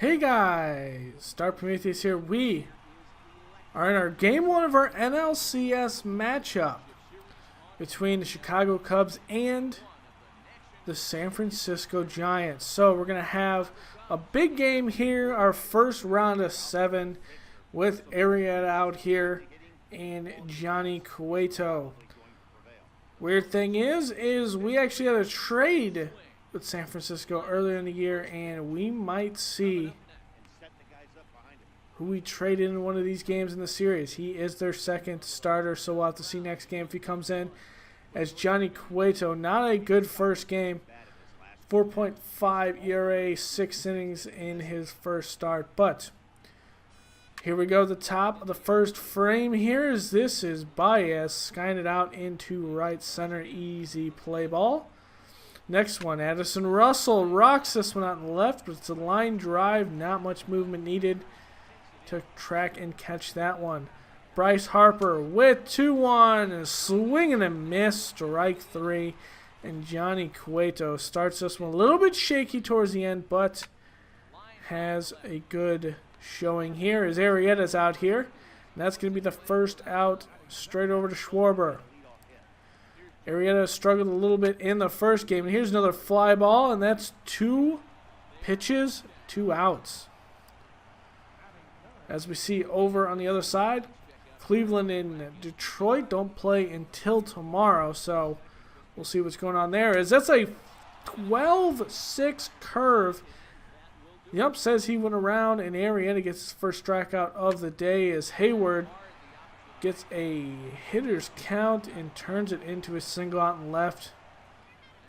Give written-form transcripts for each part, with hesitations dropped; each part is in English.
Hey guys, Star Prometheus here. We are in our game one of our NLCS matchup between the Chicago Cubs and the San Francisco Giants. So we're going to have a big game here, our first round of 7 with Arrieta out here and Johnny Cueto. Weird thing is we actually had a trade with San Francisco earlier in the year, and we might see who we traded in one of these games in the series. He is their second starter, so we'll have to see next game if he comes in as Johnny Cueto. Not a good first game. 4.5 ERA, 6 innings in his first start. But here we go, the top of the first frame here. This is Baez skying it out into right center. Easy play ball. Next one, Addison Russell rocks this one out in the left, but it's a line drive. Not much movement needed to track and catch that one. Bryce Harper with 2-1, and swing and a miss, strike 3. And Johnny Cueto starts this one a little bit shaky towards the end, but has a good showing here as Arrieta's out here. And that's going to be the first out, straight over to Schwarber. Arrieta struggled a little bit in the first game. And here's another fly ball, and that's 2 pitches, 2 outs. As we see over on the other side, Cleveland and Detroit don't play until tomorrow, so we'll see what's going on there. That's a 12-6 curve. The ump says he went around, and Arrieta gets his first strikeout of the day as Hayward gets a hitter's count and turns it into a single out and left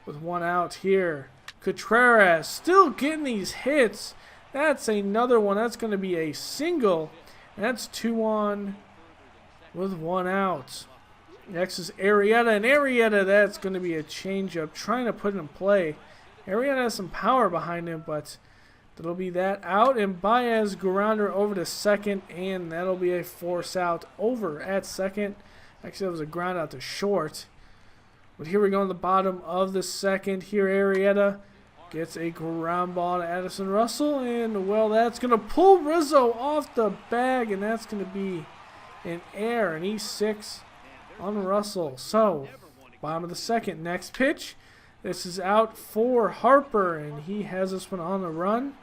with 1 out here. Contreras still getting these hits. That's another one. That's going to be a single. And that's 2 on with 1 out. Next is Arrieta. And Arrieta, that's going to be a changeup. Trying to put it in play. Arrieta has some power behind him, but that'll be that out. And Baez grounder over to second, and that'll be a force out over at second. Actually, that was a ground out to short. But here we go in the bottom of the second. Here, Arrieta gets a ground ball to Addison Russell, and, well, that's going to pull Rizzo off the bag, and that's going to be an error, an E6 on Russell. So, bottom of the second. Next pitch. This is out for Harper, and he has this one on the run.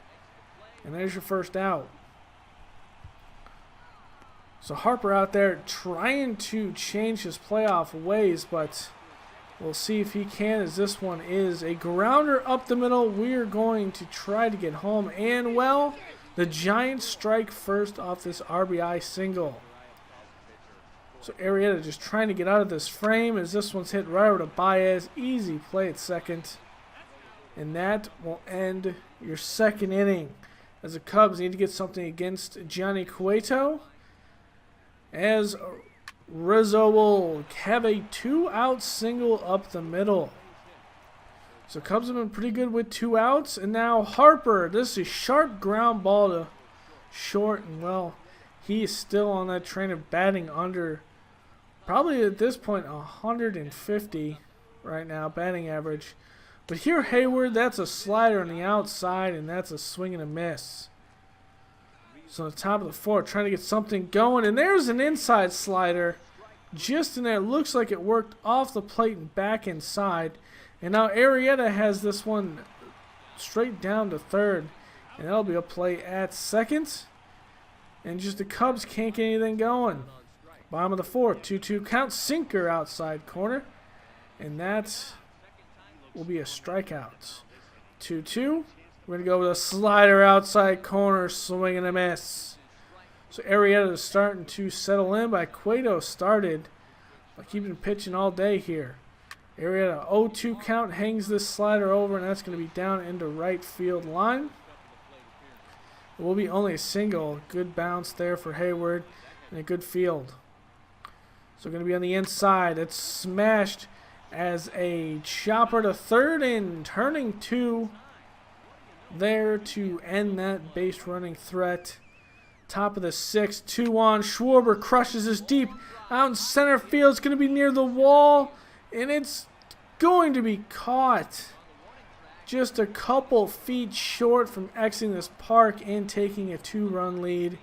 And there's your first out. So Harper out there trying to change his playoff ways, but we'll see if he can, as this one is a grounder up the middle. We're going to try to get home. And, well, the Giants strike first off this RBI single. So Arrieta just trying to get out of this frame as this one's hit right over to Baez. Easy play at second. And that will end your second inning, as the Cubs need to get something against Johnny Cueto, as Rizzo will have a 2-out single up the middle. So Cubs have been pretty good with 2 outs. And now Harper, this is a sharp ground ball to short. And, well, he is still on that train of batting under, probably at this point, 150 right now, batting average. But here, Hayward, that's a slider on the outside, and that's a swing and a miss. So on the top of the 4th, trying to get something going. And there's an inside slider just in there. Looks like it worked off the plate and back inside. And now Arrieta has this one straight down to third. And that'll be a play at second. And just the Cubs can't get anything going. Bottom of the 4th, 2-2 count. Sinker outside corner. And that will be a strikeout. 2-2. We're going to go with a slider outside corner, swing and a miss. So Arrieta is starting to settle in, but Cueto started by keeping pitching all day here. Arrieta 0-2 count, hangs this slider over, and that's going to be down into right field line. It will be only a single. Good bounce there for Hayward, and a good field. So going to be on the inside. It's smashed as a chopper to third, and turning to there to end that base running threat. Top of the 6th, 2-on. Schwarber crushes this deep out in center field. It's going to be near the wall, and it's going to be caught just a couple feet short from exiting this park and taking a 2-run lead.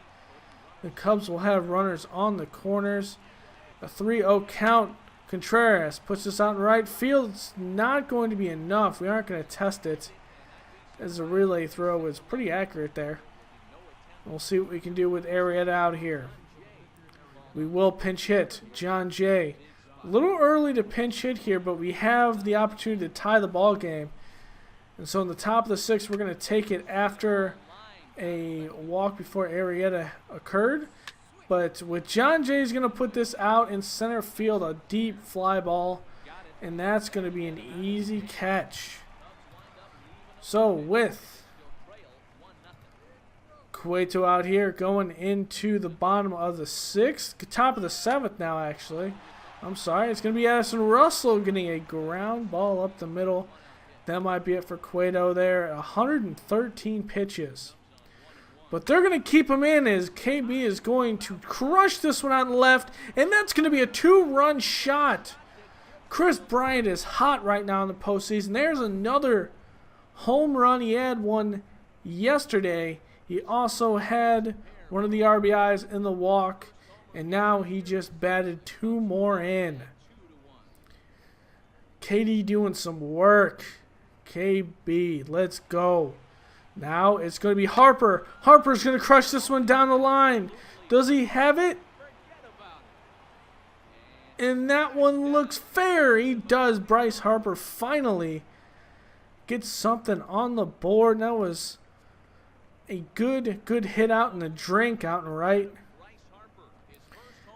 The Cubs will have runners on the corners. A 3-0 count. Contreras puts this out in right field. It's not going to be enough. We aren't going to test it, as the relay throw was pretty accurate there. We'll see what we can do with Arrieta out here. We will pinch hit John Jay. A little early to pinch hit here, but we have the opportunity to tie the ball game. And so in the top of the 6th, we're going to take it after a walk before Arrieta occurred. But with John Jay, he's going to put this out in center field, a deep fly ball, and that's going to be an easy catch. So with Cueto out here going into the bottom of the 6th, top of the 7th now actually. I'm sorry, it's going to be Addison Russell getting a ground ball up the middle. That might be it for Cueto there. 113 pitches. But they're going to keep him in as KB is going to crush this one out left. And that's going to be a 2-run shot. Chris Bryant is hot right now in the postseason. There's another home run. He had one yesterday. He also had one of the RBIs in the walk. And now he just batted 2 more in. KD doing some work. KB, let's go. Now it's going to be Harper. Harper's going to crush this one down the line. Does he have it? And that one looks fair. He does. Bryce Harper finally gets something on the board. That was a good hit out in the drink out and right.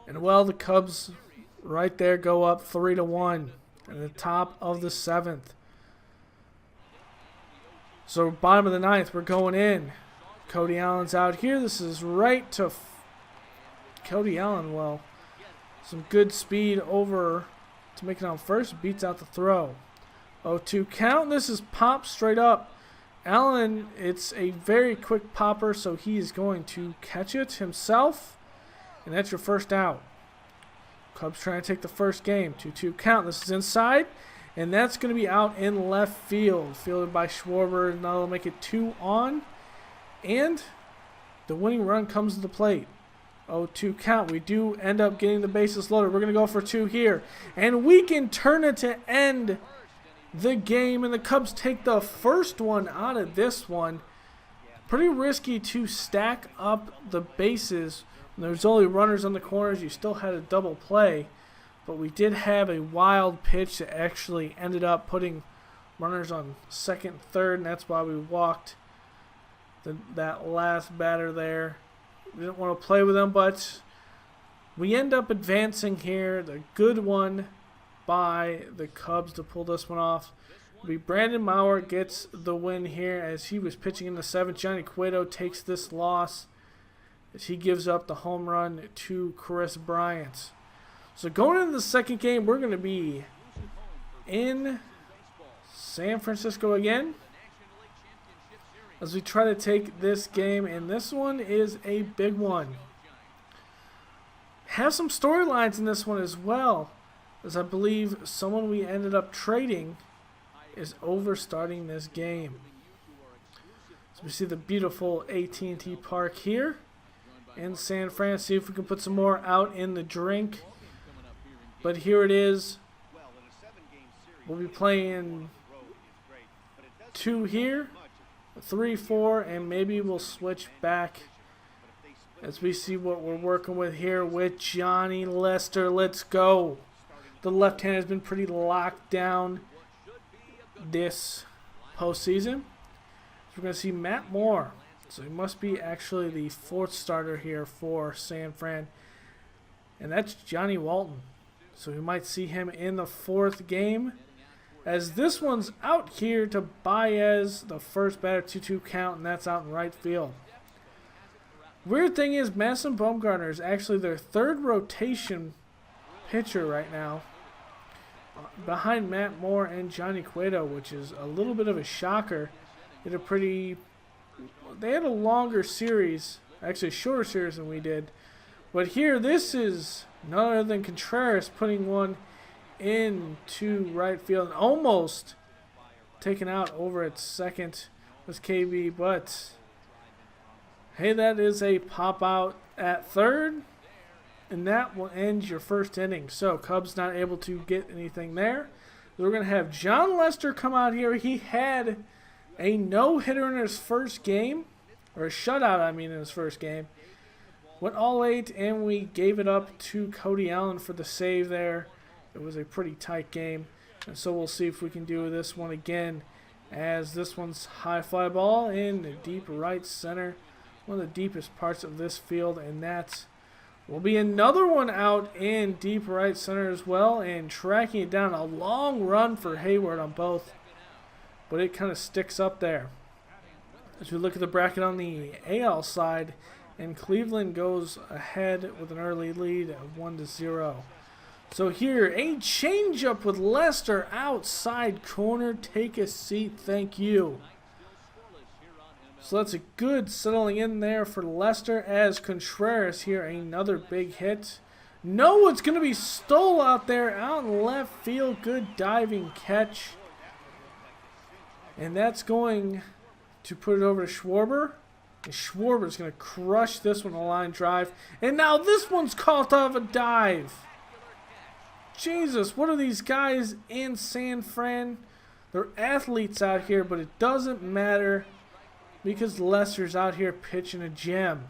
And well, the Cubs right there go up 3-1 at the top of the 7th. So bottom of the 9th, we're going in. Cody Allen's out here. This is right to Cody Allen. Well, some good speed over to make it on first. Beats out the throw. 0-2 count. This is pop straight up. Allen, it's a very quick popper, so he is going to catch it himself. And that's your first out. Cubs trying to take the first game. 2-2 count. This is inside. And that's going to be out in left field. Fielded by Schwarber. Now they'll make it 2 on. And the winning run comes to the plate. 0-2 count. We do end up getting the bases loaded. We're going to go for 2 here. And we can turn it to end the game. And the Cubs take the first one out of this one. Pretty risky to stack up the bases. When there's only runners on the corners, you still had a double play. But we did have a wild pitch that actually ended up putting runners on second, third, and that's why we walked that last batter there. We didn't want to play with them, but we end up advancing here. The good one by the Cubs to pull this one off. Brandon Maurer gets the win here as he was pitching in the 7th. Johnny Cueto takes this loss as he gives up the home run to Chris Bryant. So going into the second game, we're going to be in San Francisco again as we try to take this game, and this one is a big one. Have some storylines in this one as well, as I believe someone we ended up trading is over starting this game. So we see the beautiful AT&T Park here in San Fran. See if we can put some more out in the drink. But here it is. We'll be playing 2 here, 3, 4, and maybe we'll switch back as we see what we're working with here with Johnny Lester. Let's go. The left hand has been pretty locked down this postseason. So we're going to see Matt Moore. So he must be actually the 4th starter here for San Fran. And that's Johnny Walton. So we might see him in the 4th game. As this one's out here to Baez, the first batter, 2-2 count, and that's out in right field. Weird thing is, Madison Bumgarner is actually their 3rd rotation pitcher right now, behind Matt Moore and Johnny Cueto, which is a little bit of a shocker. They had a longer series, actually a shorter series than we did. But here, this is none other than Contreras putting one into right field and almost taken out over at second was KB, but hey, that is a pop out at third, and that will end your first inning. So Cubs not able to get anything there. We're going to have John Lester come out here. He had a no-hitter in his first game, or a shutout, I mean, in his first game. Went all 8, and we gave it up to Cody Allen for the save there. It was a pretty tight game, and so we'll see if we can do this one again, as this one's high fly ball in the deep right center, one of the deepest parts of this field, and that will be another one out in deep right center as well, and tracking it down. A long run for Hayward on both, but it kind of sticks up there. As we look at the bracket on the AL side, and Cleveland goes ahead with an early lead of 1-0. So here, a changeup with Lester outside corner. Take a seat, thank you. So that's a good settling in there for Lester, as Contreras here, another big hit. No, it's going to be Stoll out there, out in left field. Good diving catch. And that's going to put it over to Schwarber. And Schwarber's going to crush this one, a line drive. And now this one's caught off a dive. Jesus, what are these guys in San Fran? They're athletes out here, but it doesn't matter because Lester's out here pitching a gem.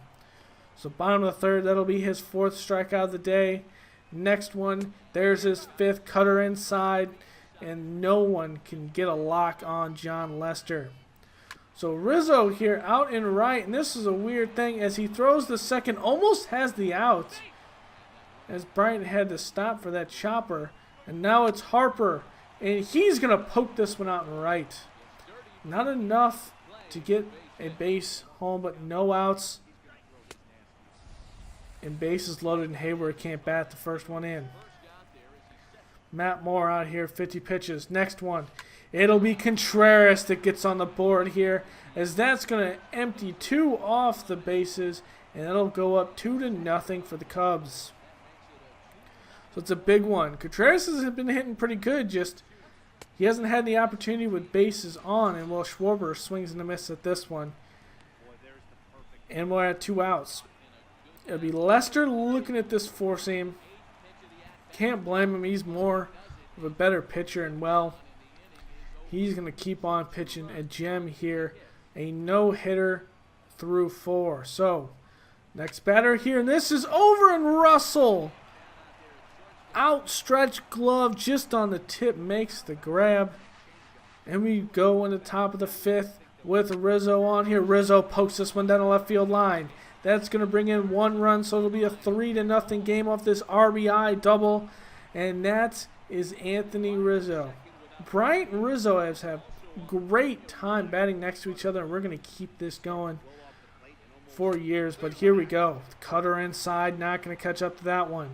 So bottom of the third, that'll be his 4th strikeout of the day. Next one, there's his 5th, cutter inside, and no one can get a lock on John Lester. So Rizzo here out in right, and this is a weird thing as he throws the second, almost has the out, as Bryant had to stop for that chopper. And now it's Harper, and he's going to poke this one out in right. Not enough to get a base home, but no outs. And bases loaded, and Hayward can't bat the first one in. Matt Moore out here, 50 pitches. Next one, it'll be Contreras that gets on the board here, as that's going to empty 2 off the bases, and it'll go up 2-0 for the Cubs. So it's a big one. Contreras has been hitting pretty good, just he hasn't had the opportunity with bases on, and Will Schwarber swings and a miss at this one. And we're at 2 outs. It'll be Lester looking at this 4-seam. Can't blame him. He's more of a better pitcher, and well, he's going to keep on pitching a gem here. A no-hitter through 4. So, next batter here, and this is over, and Russell, outstretched glove just on the tip, makes the grab. And we go in the top of the 5th with Rizzo on here. Rizzo pokes this one down the left field line. That's going to bring in 1 run, so it'll be a 3-0 game off this RBI double. And that is Anthony Rizzo. Bryant and Rizzo have great time batting next to each other, and we're going to keep this going for years. But here we go. Cutter inside, not going to catch up to that one.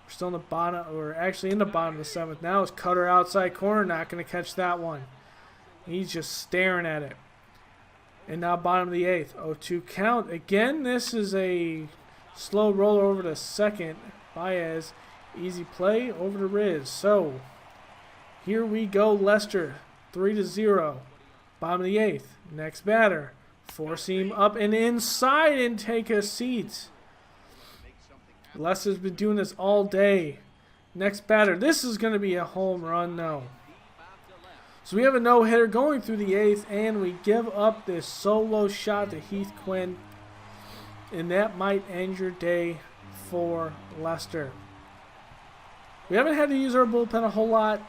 We're still in the bottom, or actually in the bottom of the 7th. Now it's Cutter outside corner, not going to catch that one. He's just staring at it. And now bottom of the 8th. 0-2 count. Again, this is a slow roller over to second. Baez, easy play over to Riz. So, here we go, Lester. 3-0. Bottom of the 8th. Next batter. 4-seam up and inside, and take a seat. Lester's been doing this all day. Next batter. This is going to be a home run, no. So we have a no-hitter going through the 8th, and we give up this solo shot to Heath Quinn. And that might end your day for Lester. We haven't had to use our bullpen a whole lot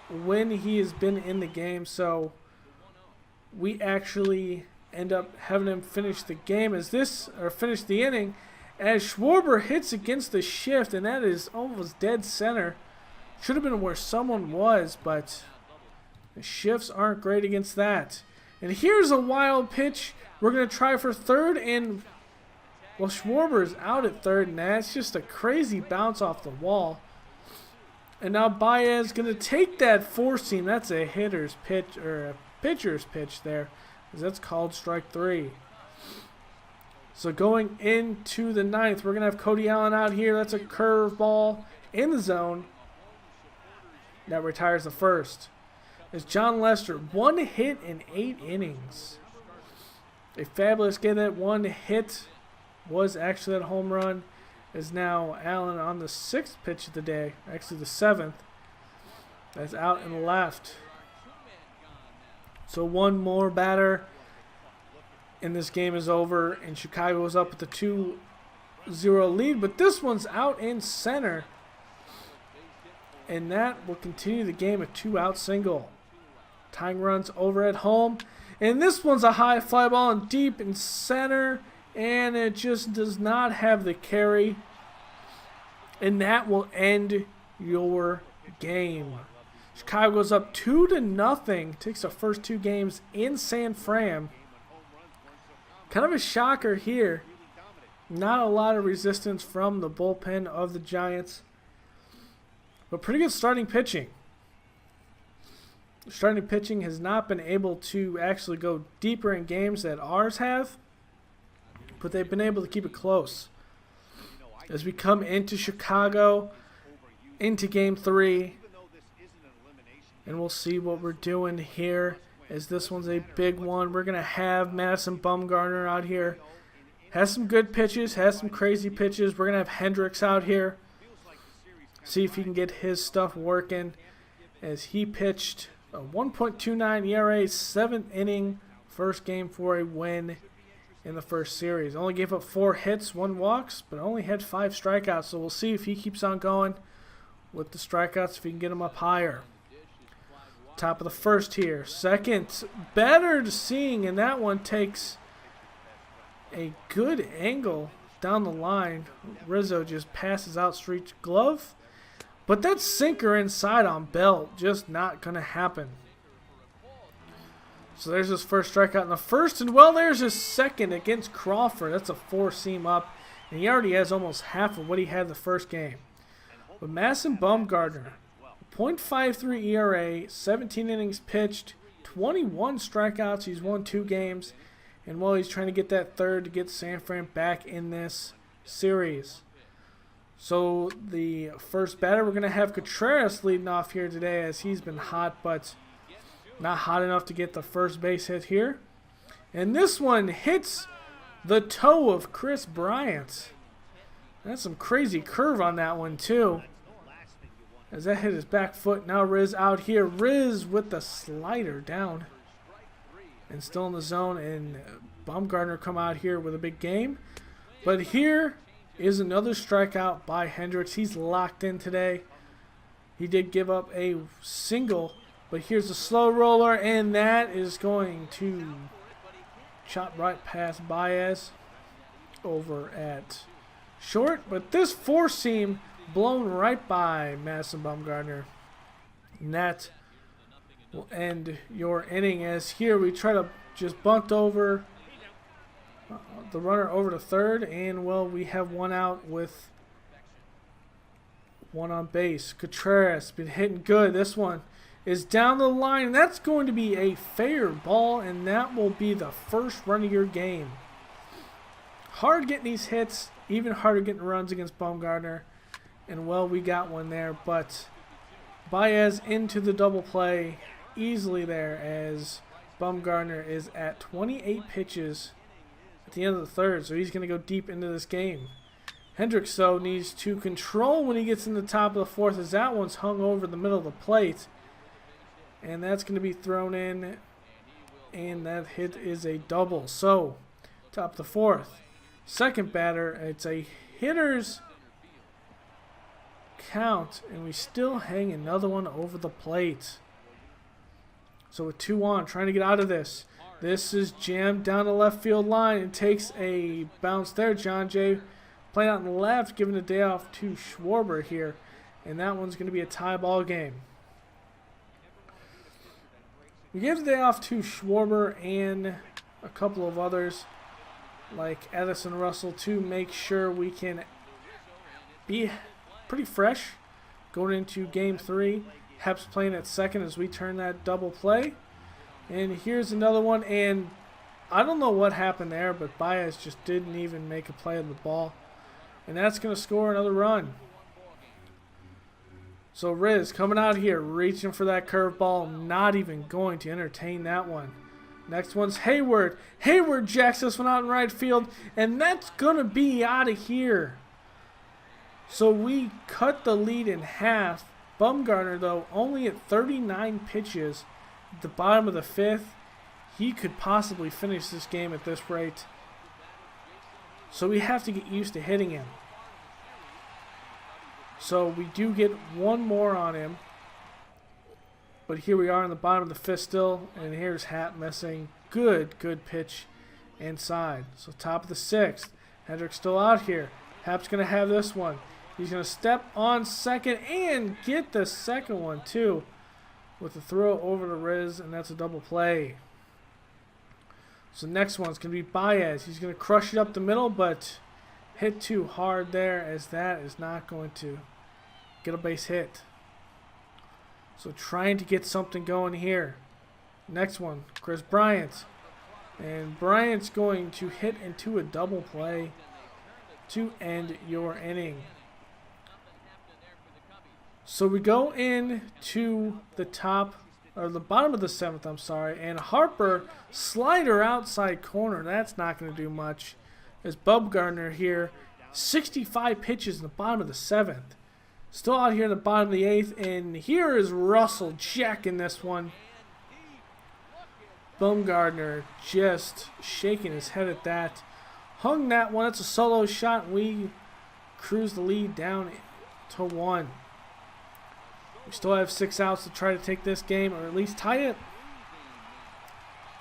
when he has been in the game, so we actually end up having him finish the game finish the inning, as Schwarber hits against the shift, and that is almost dead center. Should have been where someone was, but the shifts aren't great against that. And here's a wild pitch. We're going to try for third, and well, Schwarber is out at third, and that's just a crazy bounce off the wall. And now Baez going to take that 4-seam. That's a hitter's pitch, or a pitcher's pitch there, because that's called strike 3. So going into the 9th, we're going to have Cody Allen out here. That's a curveball in the zone. That retires the first. As John Lester, 1 hit in 8 innings. A fabulous game. That 1 hit was actually that home run. Is now Allen on the 6th pitch of the day. Actually the 7th. That's out and left. So one more batter. And this game is over. And Chicago is up with the 2-0 lead. But this one's out in center. And that will continue the game. A 2-out single. Tying runs over at home. And this one's a high fly ball and deep in center. And it just does not have the carry. And that will end your game. Chicago goes up 2-0. Takes the first 2 games in San Fran. Kind of a shocker here. Not a lot of resistance from the bullpen of the Giants. But pretty good starting pitching. Starting pitching has not been able to actually go deeper in games that ours have. But they've been able to keep it close. As we come into Chicago, into Game 3. And we'll see what we're doing here, as this one's a big one. We're going to have Madison Bumgarner out here. Has some good pitches, has some crazy pitches. We're going to have Hendricks out here. See if he can get his stuff working, as he pitched a 1.29 ERA, 7th inning, first game for a win in the first series. Only gave up 4 hits, 1 walks, but only had 5 strikeouts. So we'll see if he keeps on going with the strikeouts, if he can get them up higher. Top of the first here. Second, better to seeing, and that one takes a good angle down the line. Rizzo just passes out straight glove. But that sinker inside on Bell, just not going to happen. So there's his first strikeout in the first, and well, there's his second against Crawford. That's a 4-seam up, and he already has almost half of what he had the first game. But Madison Bumgarner, 0.53 ERA, 17 innings pitched, 21 strikeouts. He's won 2 games, and well, he's trying to get that third to get San Fran back in this series. So the first batter, we're going to have Contreras leading off here today, as he's been hot, but not hot enough to get the first base hit here. And this one hits the toe of Chris Bryant. That's some crazy curve on that one too, as that hit his back foot. Now Riz out here. Riz with the slider down and still in the zone. And Bumgarner come out here with a big game. But here is another strikeout by Hendricks. He's locked in today. He did give up a single, but here's a slow roller, and that is going to chop right past Baez over at short. But this 4-seam blown right by Madison Bumgarner. And that will end your inning, as here we try to just bunt over the runner over to third, and well, we have 1 out with 1 on base. Contreras been hitting good. This one is down the line, and that's going to be a fair ball, and that will be the first run of your game. Hard getting these hits, even harder getting runs against Bumgarner. And well, we got one there, but Baez into the double play easily there, as Bumgarner is at 28 pitches at the end of the third, so he's going to go deep into this game. Hendricks, though, needs to control when he gets in the top of the fourth, as that one's hung over the middle of the plate. And that's going to be thrown in, and that hit is a double. So, top of the fourth. Second batter, it's a hitter's count, and we still hang another one over the plate. So with 2 on, trying to get out of this. This is jammed down the left field line and takes a bounce there. John Jay playing out in the left, giving the day off to Schwarber here. And that one's going to be a tie ball game. We gave the day off to Schwarber and a couple of others like Edison Russell to make sure we can be pretty fresh going into Game 3. Hep's playing at second as we turn that double play. And here's another one, and I don't know what happened there, but Baez just didn't even make a play on the ball. And that's going to score another run. So Riz coming out here, reaching for that curveball, not even going to entertain that one. Next one's Hayward. Hayward jacks this one out in right field, and that's going to be out of here. So we cut the lead in half. Bumgarner, though, only at 39 pitches at the bottom of the fifth. He could possibly finish this game at this rate. So we have to get used to hitting him. So we do get one more on him. But here we are in the bottom of the fifth still. And here's Happ missing. Good pitch inside. So top of the sixth. Hendrick's still out here. Happ's going to have this one. He's going to step on second and get the second one too. With the throw over to Riz. And that's a double play. So next one's going to be Baez. He's going to crush it up the middle, but hit too hard there, as that is not going to get a base hit. So trying to get something going here. Next one, Chris Bryant. And Bryant's going to hit into a double play to end your inning. So we go into the bottom of the seventh, and Harper, slider outside corner. That's not going to do much. As Bumgarner here, 65 pitches in the bottom of the seventh. Still out here in the bottom of the eighth, and here is Russell jacking this one. Bumgarner just shaking his head at that. Hung that one. It's a solo shot, and we cruise the lead down to 1. We still have 6 outs to try to take this game, or at least tie it.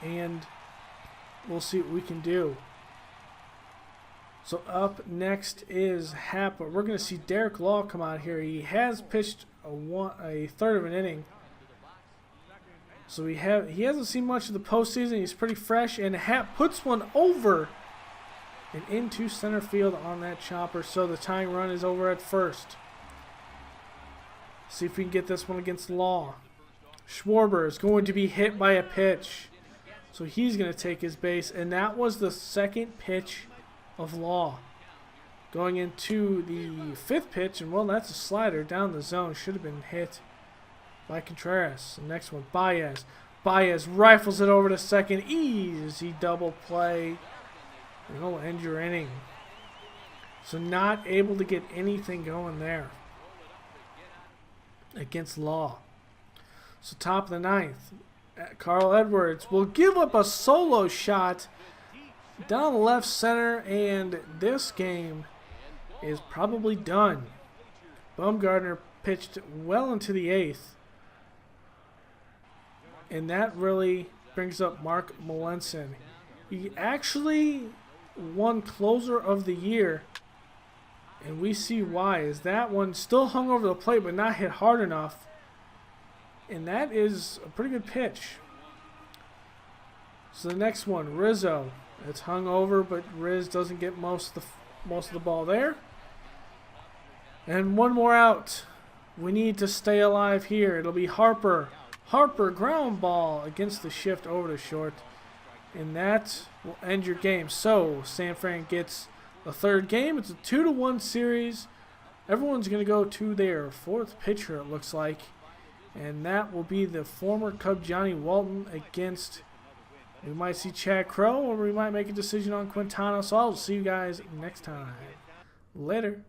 And we'll see what we can do. So up next is Happ, but we're going to see Derek Law come out here. He has pitched a third of an inning. So he hasn't seen much of the postseason. He's pretty fresh, and Happ puts one over and into center field on that chopper. So the tying run is over at first. See if we can get this one against Law. Schwarber is going to be hit by a pitch. So he's going to take his base. And that was the second pitch of Law. Going into the fifth pitch. And, well, that's a slider down the zone. Should have been hit by Contreras. The next one, Baez. Baez rifles it over to second. Easy double play. And it'll end your inning. So not able to get anything going there against Law. So top of the ninth, Carl Edwards will give up a solo shot down the left center, and this game is probably done. Bumgarner pitched well into the eighth, and that really brings up Mark Melanson. He actually won Closer of the Year. And we see why, is that one still hung over the plate but not hit hard enough. And that is a pretty good pitch. So the next one, Rizzo. It's hung over, but Riz doesn't get most of the ball there. And one more out. We need to stay alive here. It'll be Harper. Harper, ground ball against the shift over to short. And that will end your game. So San Fran gets a third game. It's a 2-1 series. Everyone's going to go to their fourth pitcher, it looks like. And that will be the former Cub Johnny Walton against, we might see Chad Crow, or we might make a decision on Quintana. So I'll see you guys next time. Later.